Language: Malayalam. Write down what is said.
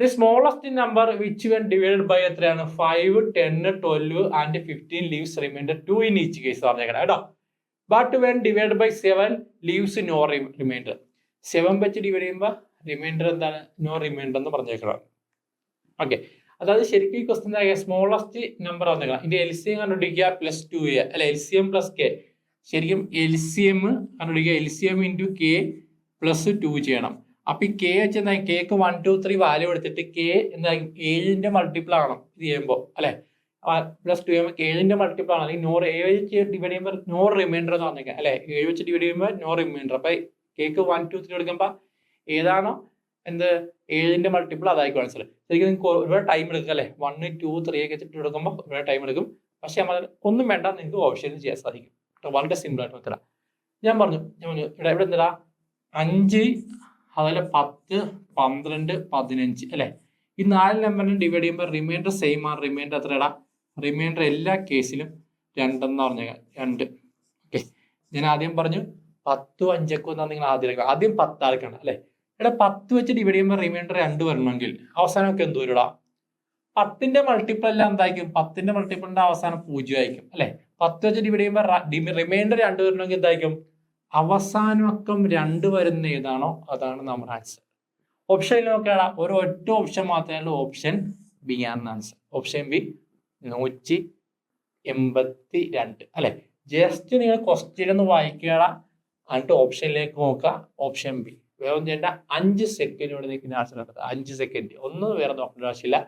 The smallest number which when divided by എത്രയാണ് 5, 10, 12 and 15 leaves remainder 2 in each case പറഞ്ഞേക്കണം കേട്ടോ. But when divide by 7 leaves no remainder. 7 വെച്ച് ഡിവൈഡ് ചെയ്യുമ്പോൾ റിമൈൻഡർ എന്താണ്? നോ റിമൈൻഡർ എന്ന് പറഞ്ഞേക്കണം. ഓക്കെ, അതായത് ശരിക്കും ഈ ക്വസ്റ്റ്യൻ സ്മോളസ്റ്റ് നമ്പർ വന്നേക്കണം. ഇതിന്റെ LCM കണ്ടുപിടിക്കുക പ്ലസ് 2a അല്ലെ, LCM പ്ലസ് കെ. ശരിക്കും LCM കണ്ടുപിടിക്കുക, LCM ഇൻറ്റു കെ പ്ലസ് 2 ചെയ്യണം. അപ്പൊ ഈ കെ വെച്ച് എന്താ, കേക്ക് 1, 2, 3 വാല്യൂ എടുത്തിട്ട് കെ എന്തായാലും 7ന്റെ മൾട്ടിപ്പിൾ ആകണം ഇത് ചെയ്യുമ്പോൾ അല്ലെ. പ്ലസ് 2 ചെയ്യുമ്പോൾ 7ന്റെ മൾട്ടിപ്പിൾ ആണ്. അല്ലെങ്കിൽ 7 വെച്ച് ഡിവൈഡ് ചെയ്യുമ്പോൾ നോ റിമൈൻഡർ എന്ന് പറഞ്ഞേക്കാം അല്ലെ. 7 വെച്ച് ഡിവൈഡ് ചെയ്യുമ്പോൾ നോ റിമൈൻഡർ. അപ്പൊ കേക്ക് 1, 2, 3 എടുക്കുമ്പോൾ ഏതാണോ എന്ത് 7ന്റെ മൾട്ടിപ്പിൾ അതായിരിക്കും ആൻസർ. ശരിക്കും നിങ്ങൾക്ക് ഒരുപാട് ടൈം എടുക്കും അല്ലെ. 1, 2, 3 ഒക്കെ വെച്ചിട്ട് എടുക്കുമ്പോൾ ഒരുപാട് ടൈം എടുക്കും. പക്ഷെ നമ്മൾ ഒന്നും വേണ്ട, നിങ്ങൾക്ക് ഓപ്ഷൻ ചെയ്യാൻ സാധിക്കും. വളരെ സിമ്പിൾ ആയിട്ട് മെത്തഡാ. ഞാൻ പറഞ്ഞു ഇവിടെ എന്താ 5, അതുപോലെ 10, 12, 15 അല്ലെ. ഈ 4 നമ്പറിനെ ഡിവൈഡ് ചെയ്യുമ്പോൾ റിമൈൻഡർ സെയിം ആണ്. റിമൈൻഡർ എത്രടാ? റിമൈൻഡർ എല്ലാ കേസിലും 2 എന്ന് പറഞ്ഞേക്കാം, 2. ഓക്കെ, ഞാൻ ആദ്യം പറഞ്ഞു 10, 5 ഒക്കെ വന്നാൽ നിങ്ങൾ ആദ്യം 10 ആൾക്കാണ് അല്ലെ. ഇവിടെ 10 വെച്ച് ഡിവൈഡ് ചെയ്യുമ്പോൾ റിമൈൻഡർ 2 വരണമെങ്കിൽ അവസാനമൊക്കെ എന്ത് വരൂടാ? 10ന്റെ മൾട്ടിപ്പിൾ എല്ലാം എന്തായിരിക്കും? 10ന്റെ മൾട്ടിപ്പിളിന്റെ അവസാനം 0 ആയിരിക്കും അല്ലെ. 10 വെച്ച് ഡിവൈഡ് ചെയ്യുമ്പോൾ റിമൈൻഡർ 2 വരണമെങ്കിൽ എന്തായിരിക്കും? അവസാനമക്കം 2 വരുന്ന ഏതാണോ അതാണ് നമ്മുടെ ആൻസർ. ഓപ്ഷനിൽ നോക്കിയാടാ, ഒരു ഒറ്റ ഓപ്ഷൻ മാത്രമേ ഉള്ളൂ, ഓപ്ഷൻ ബി ആണ് ആൻസർ. ഓപ്ഷൻ ബി 182 അല്ലെ. ജസ്റ്റ് നിങ്ങൾ ക്വസ്റ്റ്യൻ ഒന്ന് വായിക്കുക, എന്നിട്ട് ഓപ്ഷനിലേക്ക് നോക്കുക, ഓപ്ഷൻ ബി. വേറെ ഒന്നും ചെയ്യേണ്ട, 5 സെക്കൻഡ് കൊണ്ട് നിങ്ങൾക്ക് ആൻസർ കണ്ടെത്താം. 5 സെക്കൻഡ്, ഒന്നും വേറെ നോക്കേണ്ട ആവശ്യമില്ല.